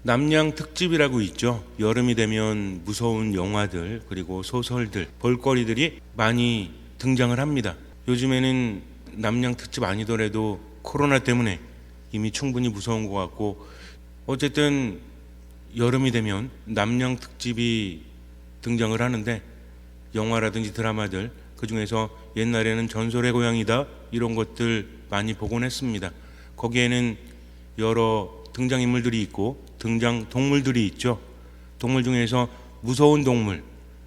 남양 특집이라고 있죠. 여름이 되면 무서운 영화들 그리고 소설들, 볼거리들이 많이 등장을 합니다. 요즘에는 남양 특집 아니더라도 코로나 때문에 이미 충분히 무서운 것 같고, 어쨌든 여름이 되면 남양 특집이 등장을 하는데, 영화라든지 드라마들 그중에서 옛날에는 전설의 고향이다 이런 것들 많이 보곤 했습니다. 거기에는 여러 등장인물들이 있고 등장 동물들이 있죠. 동물 중에서 무서운 동물,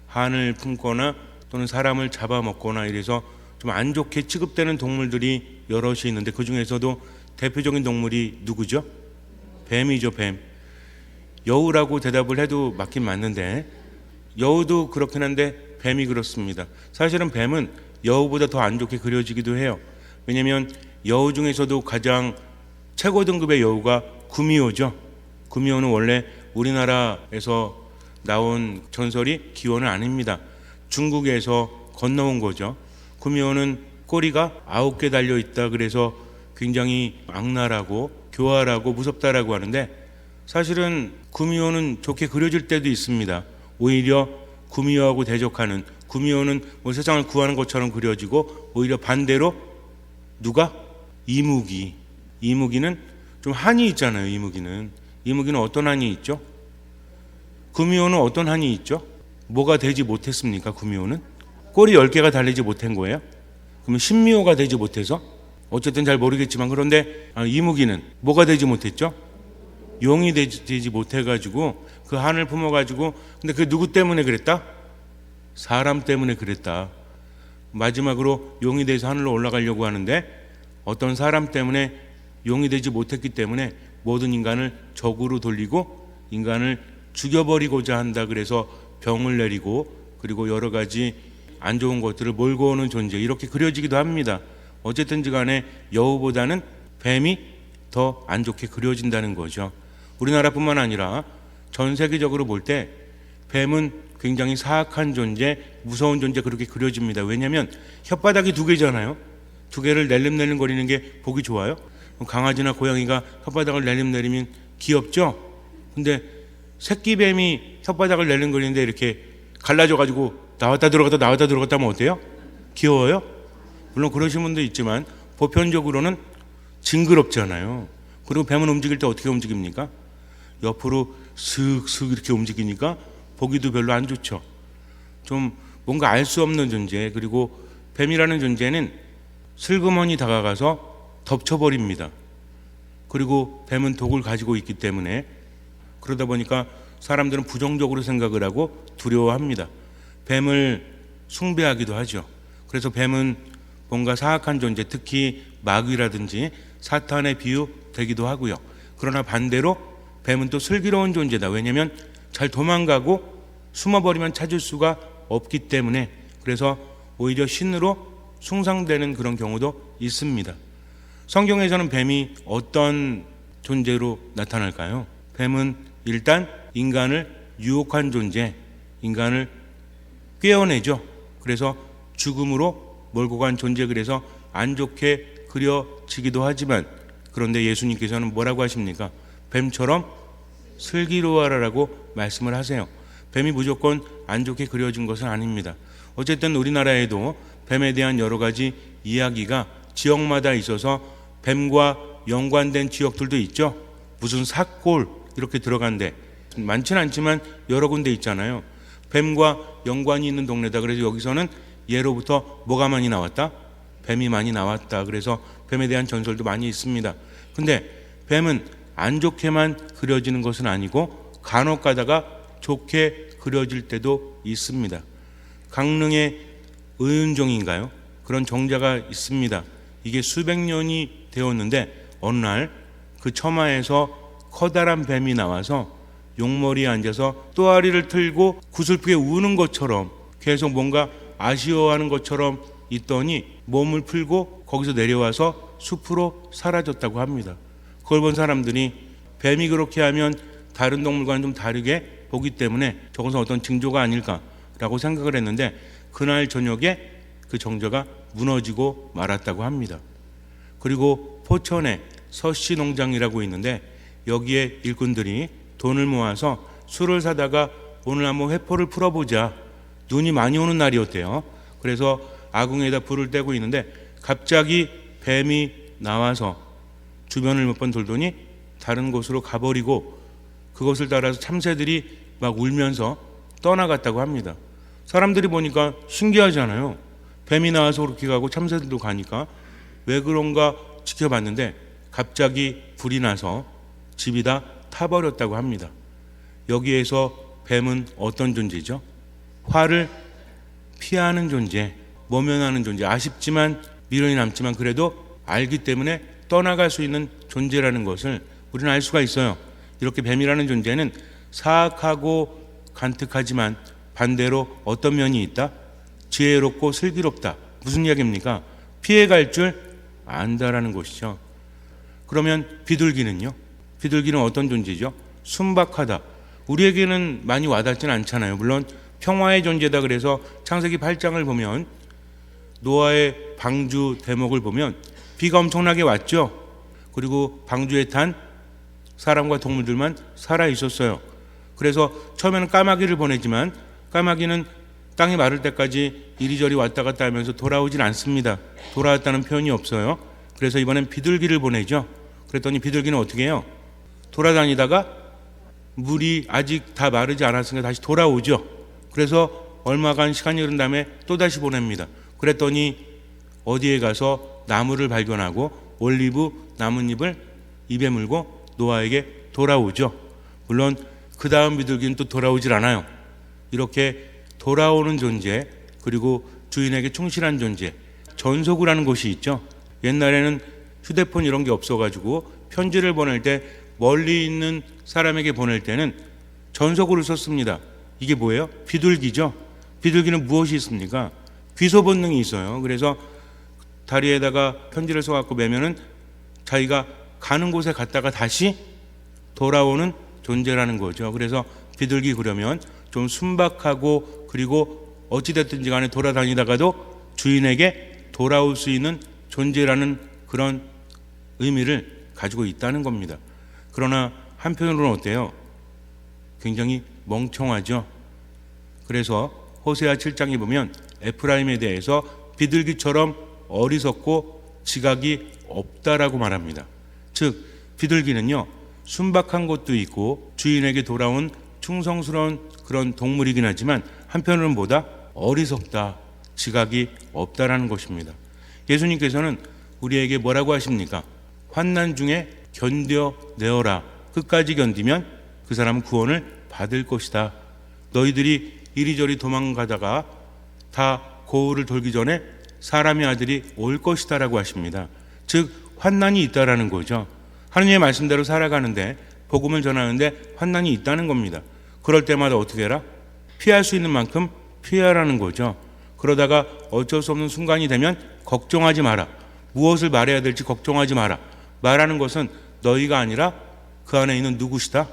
한을 품거나 또는 사람을 잡아먹거나 이래서 좀 안 좋게 취급되는 동물들이 여럿이 있는데, 그 중에서도 대표적인 동물이 누구죠? 뱀이죠. 뱀. 여우라고 대답을 해도 맞긴 맞는데, 여우도 그렇긴 한데 뱀이 그렇습니다. 사실은 뱀은 여우보다 더 안 좋게 그려지기도 해요. 왜냐하면 여우 중에서도 가장 최고 등급의 여우가 구미호죠. 구미호는 원래 우리나라에서 나온 전설이 기원은 아닙니다. 중국에서 건너온 거죠. 구미호는 꼬리가 9개 달려있다 그래서 굉장히 악랄하고 교활하고 무섭다라고 하는데, 사실은 구미호는 좋게 그려질 때도 있습니다. 오히려 구미호하고 대적하는, 구미호는 뭐 세상을 구하는 것처럼 그려지고, 오히려 반대로 누가? 이무기. 이무기는 좀 한이 있잖아요. 이무기는 어떤 한이 있죠? 구미호는 어떤 한이 있죠? 뭐가 되지 못했습니까? 구미호는 꼬리 10개가 달리지 못한 거예요. 그러면 신미호가 되지 못해서, 어쨌든 잘 모르겠지만, 그런데 이무기는 뭐가 되지 못했죠? 용이 되지 못해가지고 그 한을 품어가지고, 근데 그 누구 때문에 그랬다? 사람 때문에 그랬다. 마지막으로 용이 돼서 하늘로 올라가려고 하는데 어떤 사람 때문에 용이 되지 못했기 때문에 모든 인간을 적으로 돌리고 인간을 죽여버리고자 한다. 그래서 병을 내리고 그리고 여러 가지 안 좋은 것들을 몰고 오는 존재, 이렇게 그려지기도 합니다. 어쨌든지 간에 여우보다는 뱀이 더 안 좋게 그려진다는 거죠. 우리나라뿐만 아니라 전 세계적으로 볼 때 뱀은 굉장히 사악한 존재, 무서운 존재, 그렇게 그려집니다. 왜냐하면 혓바닥이 2개잖아요. 2개를 낼름낼름거리는 게 보기 좋아요? 강아지나 고양이가 혓바닥을 낼름내리면 귀엽죠? 근데 새끼 뱀이 혓바닥을 낼름거리는데 이렇게 갈라져가지고 나왔다 들어갔다 하면 어때요? 귀여워요? 물론 그러신 분도 있지만 보편적으로는 징그럽잖아요. 그리고 뱀은 움직일 때 어떻게 움직입니까? 옆으로 슥슥 이렇게 움직이니까 보기도 별로 안 좋죠. 좀 뭔가 알 수 없는 존재, 그리고 뱀이라는 존재는 슬그머니 다가가서 덮쳐버립니다. 그리고 뱀은 독을 가지고 있기 때문에, 그러다 보니까 사람들은 부정적으로 생각을 하고 두려워합니다. 뱀을 숭배하기도 하죠. 그래서 뱀은 뭔가 사악한 존재, 특히 마귀라든지 사탄의 비유되기도 하고요. 그러나 반대로 뱀은 또 슬기로운 존재다. 왜냐하면 잘 도망가고 숨어버리면 찾을 수가 없기 때문에, 그래서 오히려 신으로 숭상되는 그런 경우도 있습니다. 성경에서는 뱀이 어떤 존재로 나타날까요? 뱀은 일단 인간을 유혹한 존재, 인간을 꿰어내죠. 그래서 죽음으로 몰고 간 존재, 그래서 안 좋게 그려지기도 하지만, 그런데 예수님께서는 뭐라고 하십니까? 뱀처럼 슬기로워라라고 말씀을 하세요. 뱀이 무조건 안 좋게 그려진 것은 아닙니다. 어쨌든 우리나라에도 뱀에 대한 여러 가지 이야기가 지역마다 있어서 뱀과 연관된 지역들도 있죠. 무슨 삭골 이렇게 들어간데 많지는 않지만 여러 군데 있잖아요. 뱀과 연관이 있는 동네다. 그래서 여기서는 예로부터 뭐가 많이 나왔다? 뱀이 많이 나왔다. 그래서 뱀에 대한 전설도 많이 있습니다. 근데 뱀은 안 좋게만 그려지는 것은 아니고 간혹 가다가 좋게 그려질 때도 있습니다. 강릉의 의은종인가요? 그런 정자가 있습니다. 이게 수백 년이 되었는데 어느 날 그 처마에서 커다란 뱀이 나와서 용머리에 앉아서 또아리를 틀고 구슬프게 우는 것처럼 계속 뭔가 아쉬워하는 것처럼 있더니 몸을 풀고 거기서 내려와서 숲으로 사라졌다고 합니다. 그걸 본 사람들이 뱀이 그렇게 하면 다른 동물과는 좀 다르게 보기 때문에 저것은 어떤 징조가 아닐까라고 생각을 했는데, 그날 저녁에 그 정자가 무너지고 말았다고 합니다. 그리고 포천에 서씨 농장이라고 있는데 여기에 일꾼들이 돈을 모아서 술을 사다가 오늘 한번 회포를 풀어보자. 눈이 많이 오는 날이었대요. 그래서 아궁이에다 불을 떼고 있는데 갑자기 뱀이 나와서 주변을 몇 번 돌더니 다른 곳으로 가버리고 그것을 따라서 참새들이 막 울면서 떠나갔다고 합니다. 사람들이 보니까 신기하잖아요. 뱀이 나와서 그렇게 가고 참새들도 가니까 왜 그런가 지켜봤는데 갑자기 불이 나서 집이 다 타버렸다고 합니다. 여기에서 뱀은 어떤 존재죠? 화를 피하는 존재, 모면하는 존재, 아쉽지만 미련이 남지만 그래도 알기 때문에 떠나갈 수 있는 존재라는 것을 우리는 알 수가 있어요. 이렇게 뱀이라는 존재는 사악하고 간특하지만 반대로 어떤 면이 있다? 지혜롭고 슬기롭다. 무슨 이야기입니까? 피해갈 줄 안다라는 것이죠. 그러면 비둘기는요? 비둘기는 어떤 존재죠? 순박하다. 우리에게는 많이 와닿지는 않잖아요. 물론 평화의 존재다 그래서 창세기 8장을 보면 노아의 방주 대목을 보면 비가 엄청나게 왔죠. 그리고 방주에 탄 사람과 동물들만 살아 있었어요. 그래서 처음에는 까마귀를 보내지만 까마귀는 땅이 마를 때까지 이리저리 왔다 갔다 하면서 돌아오질 않습니다. 돌아왔다는 표현이 없어요. 그래서 이번엔 비둘기를 보내죠. 그랬더니 비둘기는 어떻게 해요? 돌아다니다가 물이 아직 다 마르지 않았으니까 다시 돌아오죠. 그래서 얼마간 시간이 흐른 다음에 또다시 보냅니다. 그랬더니 어디에 가서 나무를 발견하고 올리브 나뭇잎을 입에 물고 노아에게 돌아오죠. 물론 그 다음 비둘기는 또 돌아오질 않아요. 이렇게 돌아오는 존재, 그리고 주인에게 충실한 존재, 전소구라는 곳이 있죠. 옛날에는 휴대폰 이런 게 없어가지고 편지를 보낼 때 멀리 있는 사람에게 보낼 때는 전소구를 썼습니다. 이게 뭐예요? 비둘기죠. 비둘기는 무엇이 있습니까? 귀소 본능이 있어요. 그래서 다리에다가 편지를 써갖고 매면은 자기가 가는 곳에 갔다가 다시 돌아오는 존재라는 거죠. 그래서 비둘기 그러면 좀 순박하고 그리고 어찌됐든지 간에 돌아다니다가도 주인에게 돌아올 수 있는 존재라는 그런 의미를 가지고 있다는 겁니다. 그러나 한편으로는 어때요? 굉장히 멍청하죠. 그래서 호세아 7장에 보면 에프라임에 대해서 비둘기처럼 어리석고 지각이 없다라고 말합니다. 즉 비둘기는요 순박한 것도 있고 주인에게 돌아온 충성스러운 그런 동물이긴 하지만 한편으로는 보다 어리석다, 지각이 없다라는 것입니다. 예수님께서는 우리에게 뭐라고 하십니까? 환난 중에 견뎌내어라. 끝까지 견디면 그 사람은 구원을 받을 것이다. 너희들이 이리저리 도망가다가 다 고울을 돌기 전에 사람의 아들이 올 것이다 라고 하십니다. 즉 환난이 있다라는 거죠. 하느님의 말씀대로 살아가는데 복음을 전하는데 환난이 있다는 겁니다. 그럴 때마다 어떻게 해라? 피할 수 있는 만큼 피하라는 거죠. 그러다가 어쩔 수 없는 순간이 되면 걱정하지 마라. 무엇을 말해야 될지 걱정하지 마라. 말하는 것은 너희가 아니라 그 안에 있는 누구시다?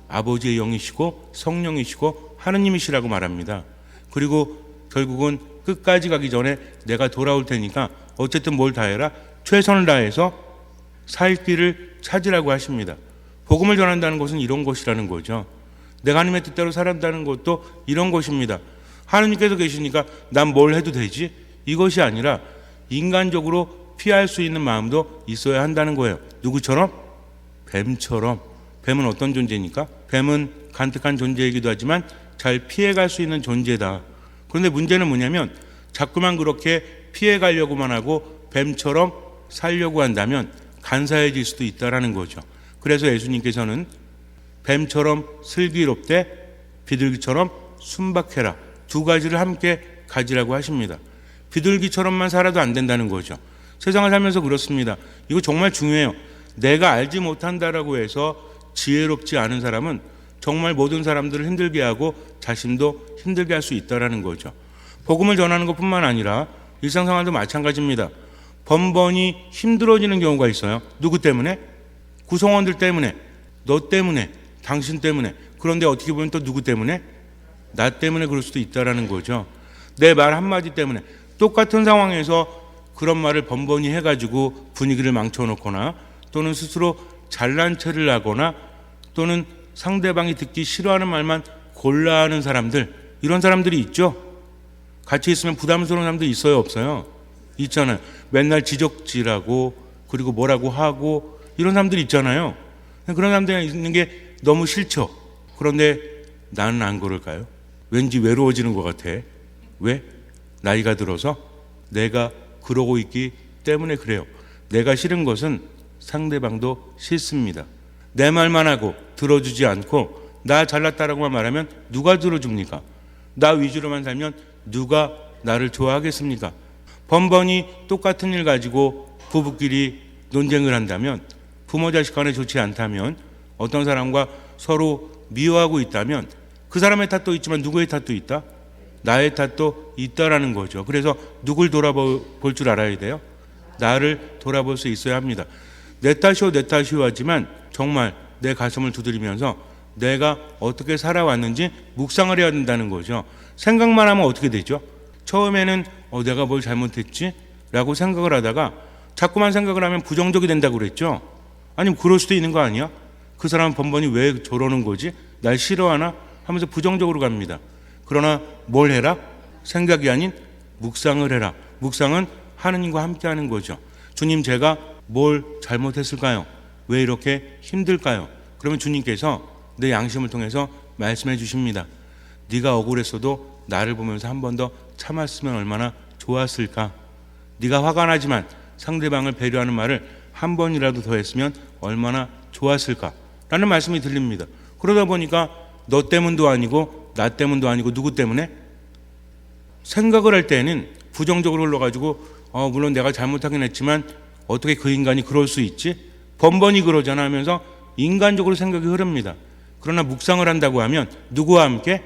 아버지의 영이시고 성령이시고 하느님이시라고 말합니다. 그리고 결국은 끝까지 가기 전에 내가 돌아올 테니까 어쨌든 뭘 다해라? 최선을 다해서 살 길을 찾으라고 하십니다. 복음을 전한다는 것은 이런 것이라는 거죠. 내가 하나님의 뜻대로 살았다는 것도 이런 것입니다. 하느님께서 계시니까 난 뭘 해도 되지? 이것이 아니라 인간적으로 피할 수 있는 마음도 있어야 한다는 거예요. 누구처럼? 뱀처럼. 뱀은 어떤 존재입니까? 뱀은 간특한 존재이기도 하지만 잘 피해갈 수 있는 존재다. 그런데 문제는 뭐냐면 자꾸만 그렇게 피해가려고만 하고 뱀처럼 살려고 한다면 간사해질 수도 있다는 거죠. 그래서 예수님께서는 뱀처럼 슬기롭되 비둘기처럼 순박해라. 두 가지를 함께 가지라고 하십니다. 비둘기처럼만 살아도 안 된다는 거죠. 세상을 살면서 그렇습니다. 이거 정말 중요해요. 내가 알지 못한다라고 해서 지혜롭지 않은 사람은 정말 모든 사람들을 힘들게 하고 자신도 힘들게 할 수 있다는 거죠. 복음을 전하는 것뿐만 아니라 일상생활도 마찬가지입니다. 번번이 힘들어지는 경우가 있어요. 누구 때문에? 구성원들 때문에, 너 때문에, 당신 때문에. 그런데 어떻게 보면 또 누구 때문에? 나 때문에 그럴 수도 있다는 거죠. 내 말 한마디 때문에. 똑같은 상황에서 그런 말을 번번이 해가지고 분위기를 망쳐놓거나 또는 스스로 잘난 체를 하거나 또는 상대방이 듣기 싫어하는 말만 골라 하는 사람들, 이런 사람들이 있죠. 같이 있으면 부담스러운 사람들 있어요, 없어요? 있잖아요. 맨날 지적질하고 그리고 뭐라고 하고 이런 사람들이 있잖아요. 그런 사람들이 있는 게 너무 싫죠. 그런데 나는 안 그럴까요? 왠지 외로워지는 것 같아. 왜? 나이가 들어서 내가 그러고 있기 때문에 그래요. 내가 싫은 것은 상대방도 싫습니다. 내 말만 하고 들어주지 않고 나 잘났다라고만 말하면 누가 들어줍니까? 나 위주로만 살면 누가 나를 좋아하겠습니까? 번번이 똑같은 일 가지고 부부끼리 논쟁을 한다면, 부모 자식 간에 좋지 않다면, 어떤 사람과 서로 미워하고 있다면 그 사람의 탓도 있지만 누구의 탓도 있다? 나의 탓도 있다라는 거죠. 그래서 누굴 돌아볼 줄 알아야 돼요? 나를 돌아볼 수 있어야 합니다. 내 탓이오 하지만 정말 내 가슴을 두드리면서 내가 어떻게 살아왔는지 묵상을 해야 된다는 거죠. 생각만 하면 어떻게 되죠? 처음에는 내가 뭘 잘못했지? 라고 생각을 하다가 자꾸만 생각을 하면 부정적이 된다고 그랬죠. 아니면 그럴 수도 있는 거 아니야? 그 사람은 번번이 왜 저러는 거지? 날 싫어하나? 하면서 부정적으로 갑니다. 그러나 뭘 해라? 생각이 아닌 묵상을 해라. 묵상은 하느님과 함께 하는 거죠. 주님, 제가 뭘 잘못했을까요? 왜 이렇게 힘들까요? 그러면 주님께서 내 양심을 통해서 말씀해 주십니다. 네가 억울했어도 나를 보면서 한 번 더 참았으면 얼마나 좋았을까? 네가 화가 나지만 상대방을 배려하는 말을 한 번이라도 더 했으면 얼마나 좋았을까? 라는 말씀이 들립니다. 그러다 보니까 너 때문도 아니고 나 때문도 아니고 누구 때문에? 생각을 할 때는 부정적으로 흘러가지고 물론 내가 잘못하긴 했지만 어떻게 그 인간이 그럴 수 있지? 번번이 그러잖아 하면서 인간적으로 생각이 흐릅니다. 그러나 묵상을 한다고 하면 누구와 함께?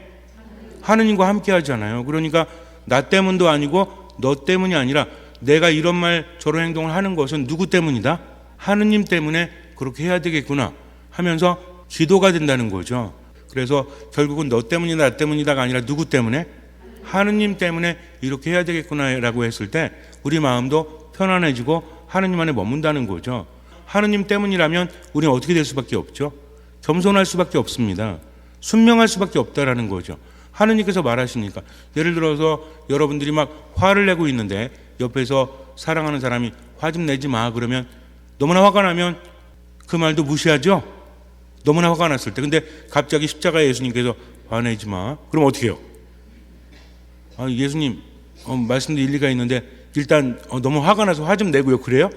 하느님과 함께 하잖아요. 그러니까 나 때문도 아니고 너 때문이 아니라 내가 이런 말 저런 행동을 하는 것은 누구 때문이다? 하느님 때문에 그렇게 해야 되겠구나 하면서 기도가 된다는 거죠. 그래서 결국은 너 때문이다 나 때문이다가 아니라 누구 때문에? 하느님 때문에 이렇게 해야 되겠구나라고 했을 때 우리 마음도 편안해지고 하느님 안에 머문다는 거죠. 하느님 때문이라면 우리는 어떻게 될 수밖에 없죠? 겸손할 수밖에 없습니다. 순명할 수밖에 없다라는 거죠. 하느님께서 말하시니까. 예를 들어서 여러분들이 막 화를 내고 있는데 옆에서 사랑하는 사람이 화 좀 내지 마 그러면 너무나 화가 나면 그 말도 무시하죠? 너무나 화가 났을 때. 근데 갑자기 십자가에 예수님께서 화내지 마. 그럼 어떻게 해요? 예수님 말씀도 일리가 있는데 일단 너무 화가 나서 화 좀 내고요. 그래요?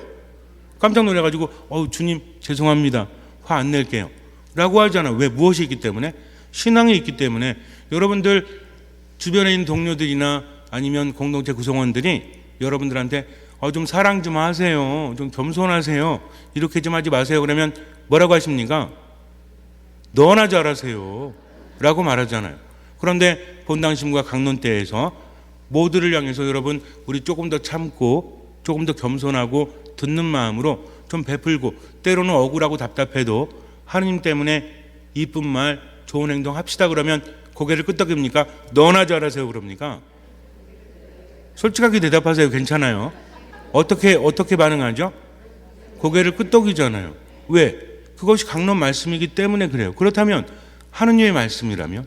깜짝 놀라가지고 주님 죄송합니다. 화 안 낼게요. 라고 하잖아. 왜? 무엇이 있기 때문에? 신앙이 있기 때문에. 여러분들 주변에 있는 동료들이나 아니면 공동체 구성원들이 여러분들한테 좀 사랑 좀 하세요. 좀 겸손하세요. 이렇게 좀 하지 마세요. 그러면 뭐라고 하십니까? 너나 잘하세요. 라고 말하잖아요. 그런데 본당심과 강론대에서 모두를 향해서 여러분 우리 조금 더 참고 조금 더 겸손하고 듣는 마음으로 좀 베풀고 때로는 억울하고 답답해도 하느님 때문에 이쁜 말 좋은 행동 합시다 그러면 고개를 끄덕입니까? 너나 잘하세요 그럽니까? 솔직하게 대답하세요. 괜찮아요? 어떻게 반응하죠? 고개를 끄덕이잖아요. 왜? 그것이 강론 말씀이기 때문에 그래요. 그렇다면 하느님의 말씀이라면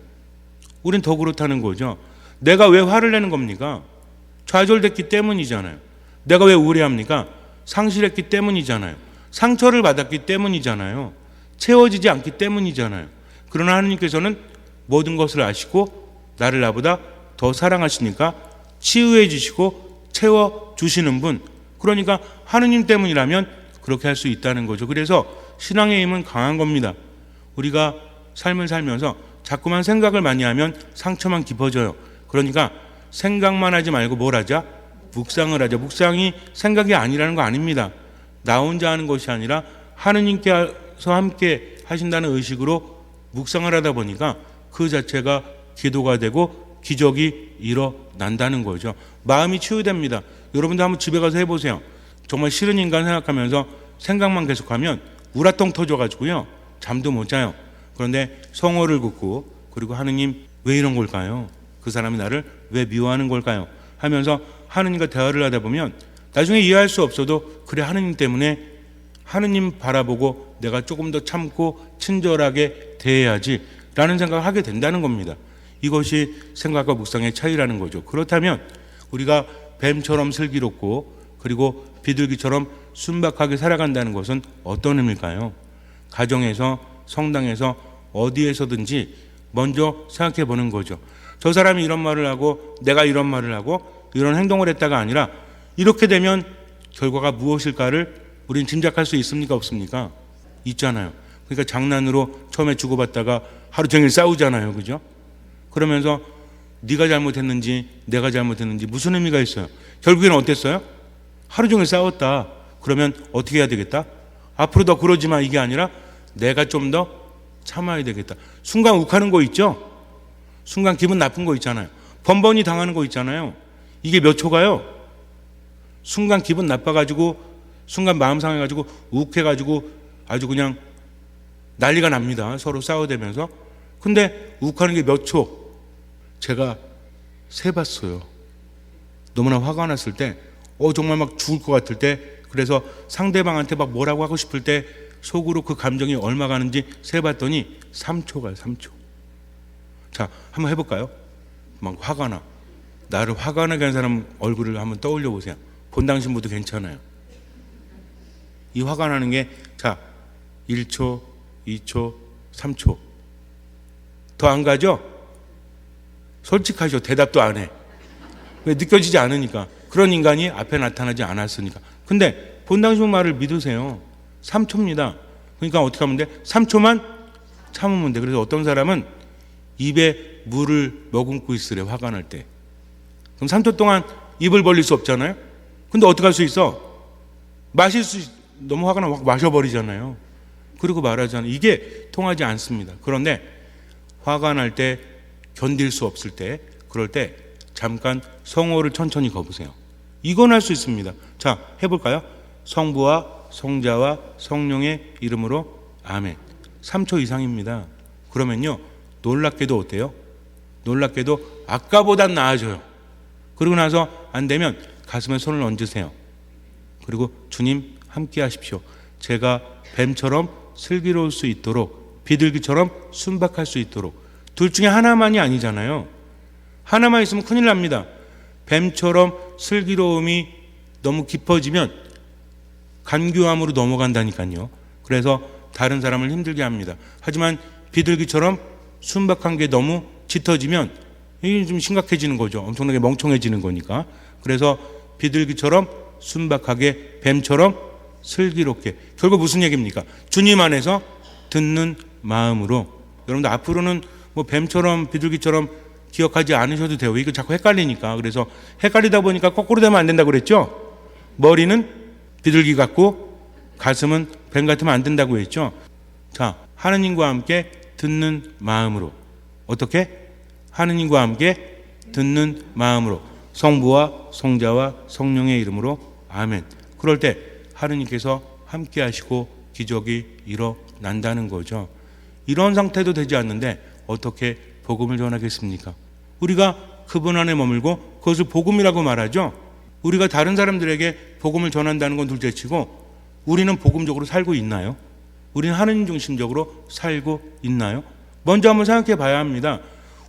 우린 더 그렇다는 거죠. 내가 왜 화를 내는 겁니까? 좌절됐기 때문이잖아요. 내가 왜 우울해합니까? 상실했기 때문이잖아요. 상처를 받았기 때문이잖아요. 채워지지 않기 때문이잖아요. 그러나 하느님께서는 모든 것을 아시고 나를 나보다 더 사랑하시니까 치유해 주시고 채워주시는 분. 그러니까 하느님 때문이라면 그렇게 할 수 있다는 거죠. 그래서 신앙의 힘은 강한 겁니다. 우리가 삶을 살면서 자꾸만 생각을 많이 하면 상처만 깊어져요. 그러니까 생각만 하지 말고 뭘 하자? 묵상을 하자. 묵상이 생각이 아니라는 거 아닙니다. 나 혼자 하는 것이 아니라 하느님께서 함께 하신다는 의식으로 묵상을 하다 보니까 그 자체가 기도가 되고 기적이 일어난다는 거죠. 마음이 치유됩니다. 여러분도 한번 집에 가서 해보세요. 정말 싫은 인간 생각하면서 생각만 계속하면 우라통 터져가지고요. 잠도 못 자요. 그런데 성호를 긋고 그리고 하느님 왜 이런 걸까요? 그 사람이 나를 왜 미워하는 걸까요? 하면서 하느님과 대화를 하다 보면 나중에 이해할 수 없어도 그래 하느님 때문에 하느님 바라보고 내가 조금 더 참고 친절하게 대해야지라는 생각을 하게 된다는 겁니다. 이것이 생각과 묵상의 차이라는 거죠. 그렇다면 우리가 뱀처럼 슬기롭고 그리고 비둘기처럼 순박하게 살아간다는 것은 어떤 의미일까요? 가정에서, 성당에서, 어디에서든지 먼저 생각해 보는 거죠. 저 사람이 이런 말을 하고 내가 이런 말을 하고 이런 행동을 했다가 아니라 이렇게 되면 결과가 무엇일까를 우린 짐작할 수 있습니까? 없습니까? 있잖아요. 그러니까 장난으로 처음에 주고받다가 하루 종일 싸우잖아요. 그죠? 그러면서 네가 잘못했는지 내가 잘못했는지 무슨 의미가 있어요? 결국에는 어땠어요? 하루 종일 싸웠다. 그러면 어떻게 해야 되겠다? 앞으로 더 그러지 마, 이게 아니라 내가 좀 더 참아야 되겠다. 순간 욱하는 거 있죠? 순간 기분 나쁜 거 있잖아요. 번번이 당하는 거 있잖아요. 이게 몇 초가요? 순간 기분 나빠가지고 순간 마음 상해가지고 욱해가지고 아주 그냥 난리가 납니다. 서로 싸워대면서. 근데 욱하는 게 몇 초? 제가 세봤어요. 너무나 화가 났을 때 정말 막 죽을 것 같을 때, 그래서 상대방한테 막 뭐라고 하고 싶을 때 속으로 그 감정이 얼마 가는지 세봤더니 3초 가요. 3초. 자, 한번 해볼까요? 막 화가 나. 나를 화가 나게 한 사람 얼굴을 한번 떠올려 보세요. 본 당신보다 괜찮아요. 이 화가 나는 게, 자, 1초, 2초, 3초. 더 안 가죠? 솔직하죠. 대답도 안 해. 왜? 느껴지지 않으니까. 그런 인간이 앞에 나타나지 않았으니까. 근데 본 당신 말을 믿으세요. 3초입니다. 그러니까 어떻게 하면 돼? 3초만 참으면 돼. 그래서 어떤 사람은 입에 물을 머금고 있으래, 화가 날 때. 그럼 3초 동안 입을 벌릴 수 없잖아요. 근데 어떻게 할 수 있어? 너무 화가 나면 마셔버리잖아요. 그리고 말하잖아요. 이게 통하지 않습니다. 그런데 화가 날 때, 견딜 수 없을 때, 그럴 때 잠깐 성호를 천천히 거보세요. 이건 할 수 있습니다. 자, 해볼까요? 성부와 성자와 성령의 이름으로 아멘. 3초 이상입니다. 그러면요, 놀랍게도 어때요? 놀랍게도 아까보단 나아져요. 그러고 나서 안 되면 가슴에 손을 얹으세요. 그리고 주님 함께 하십시오. 제가 뱀처럼 슬기로울 수 있도록, 비둘기처럼 순박할 수 있도록. 둘 중에 하나만이 아니잖아요. 하나만 있으면 큰일 납니다. 뱀처럼 슬기로움이 너무 깊어지면 간교함으로 넘어간다니까요. 그래서 다른 사람을 힘들게 합니다. 하지만 비둘기처럼 순박한 게 너무 짙어지면 이게 좀 심각해지는 거죠. 엄청나게 멍청해지는 거니까. 그래서 비둘기처럼 순박하게, 뱀처럼 슬기롭게. 결국 무슨 얘기입니까? 주님 안에서 듣는 마음으로. 여러분들 앞으로는 뭐 뱀처럼 비둘기처럼 기억하지 않으셔도 돼요. 이거 자꾸 헷갈리니까. 그래서 헷갈리다 보니까 거꾸로 되면 안 된다고 그랬죠? 머리는 비둘기 같고 가슴은 뱀 같으면 안 된다고 했죠? 자, 하느님과 함께 듣는 마음으로. 어떻게? 하느님과 함께 듣는 마음으로. 성부와 성자와 성령의 이름으로 아멘. 그럴 때 하느님께서 함께 하시고 기적이 일어난다는 거죠. 이런 상태도 되지 않는데 어떻게 복음을 전하겠습니까? 우리가 그분 안에 머물고 그것을 복음이라고 말하죠. 우리가 다른 사람들에게 복음을 전한다는 건 둘째치고 우리는 복음적으로 살고 있나요? 우리는 하느님 중심적으로 살고 있나요? 먼저 한번 생각해 봐야 합니다.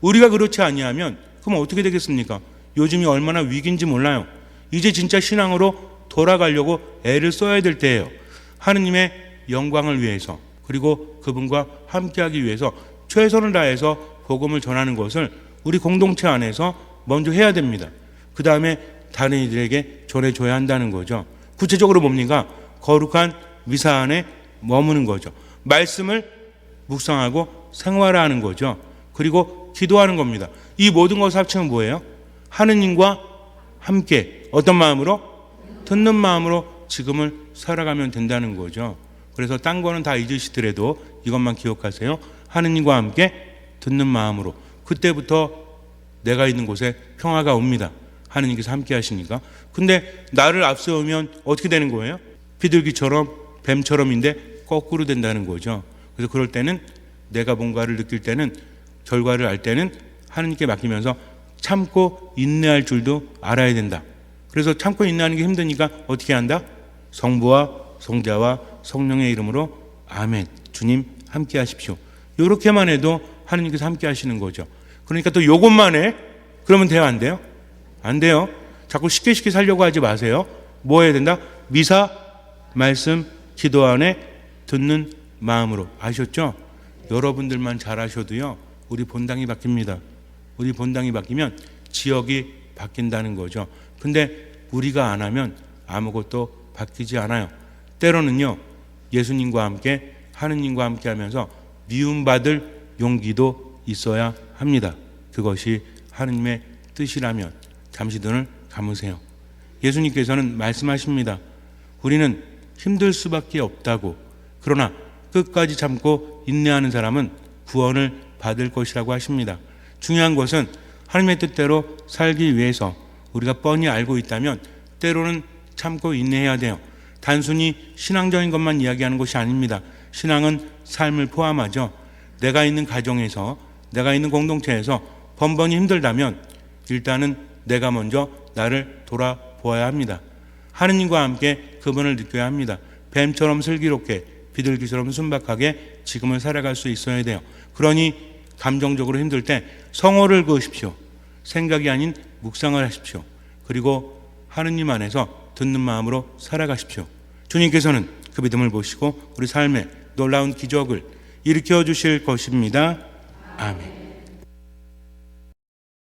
우리가 그렇지 아니하면 그럼 어떻게 되겠습니까? 요즘이 얼마나 위기인지 몰라요. 이제 진짜 신앙으로 돌아가려고 애를 써야 될 때예요. 하느님의 영광을 위해서, 그리고 그분과 함께하기 위해서 최선을 다해서 복음을 전하는 것을 우리 공동체 안에서 먼저 해야 됩니다. 그 다음에 다른 이들에게 전해줘야 한다는 거죠. 구체적으로 뭡니까? 거룩한 미사 안에 머무는 거죠. 말씀을 묵상하고 생활하는 거죠. 그리고 기도하는 겁니다. 이 모든 것을 합치면 뭐예요? 하느님과 함께 어떤 마음으로? 듣는 마음으로 지금을 살아가면 된다는 거죠. 그래서 딴 거는 다 잊으시더라도 이것만 기억하세요. 하느님과 함께 듣는 마음으로. 그때부터 내가 있는 곳에 평화가 옵니다. 하느님께서 함께 하시니까. 근데 나를 앞세우면 어떻게 되는 거예요? 비둘기처럼, 뱀처럼인데 거꾸로 된다는 거죠. 그래서 그럴 때는 내가 뭔가를 느낄 때는, 결과를 알 때는 하느님께 맡기면서 참고 인내할 줄도 알아야 된다. 그래서 참고 인내하는 게 힘드니까 어떻게 한다? 성부와 성자와 성령의 이름으로 아멘. 주님 함께 하십시오. 이렇게만 해도 하느님께서 함께 하시는 거죠. 그러니까 또 요것만 해? 그러면 돼요, 안 돼요? 안 돼요. 자꾸 쉽게 살려고 하지 마세요. 뭐 해야 된다? 미사, 말씀, 기도 안에 듣는 마음으로. 아셨죠? 여러분들만 잘하셔도요, 우리 본당이 바뀝니다. 우리 본당이 바뀌면 지역이 바뀐다는 거죠. 근데 우리가 안 하면 아무것도 바뀌지 않아요. 때로는요, 예수님과 함께 하느님과 함께 하면서 미움받을 용기도 있어야 합니다. 그것이 하느님의 뜻이라면 잠시 눈을 감으세요. 예수님께서는 말씀하십니다. 우리는 힘들 수밖에 없다고. 그러나 끝까지 참고 인내하는 사람은 구원을 받을 것이라고 하십니다. 중요한 것은 하나님의 뜻대로 살기 위해서 우리가 뻔히 알고 있다면 때로는 참고 인내해야 돼요. 단순히 신앙적인 것만 이야기하는 것이 아닙니다. 신앙은 삶을 포함하죠. 내가 있는 가정에서, 내가 있는 공동체에서 번번이 힘들다면 일단은 내가 먼저 나를 돌아보아야 합니다. 하느님과 함께 그분을 느껴야 합니다. 뱀처럼 슬기롭게, 비둘기처럼 순박하게 지금을 살아갈 수 있어야 돼요. 그러니 감정적으로 힘들 때 성호를 그으십시오. 생각이 아닌 묵상을 하십시오. 그리고 하느님 안에서 듣는 마음으로 살아가십시오. 주님께서는 그 믿음을 보시고 우리 삶에 놀라운 기적을 일으켜 주실 것입니다. 아멘.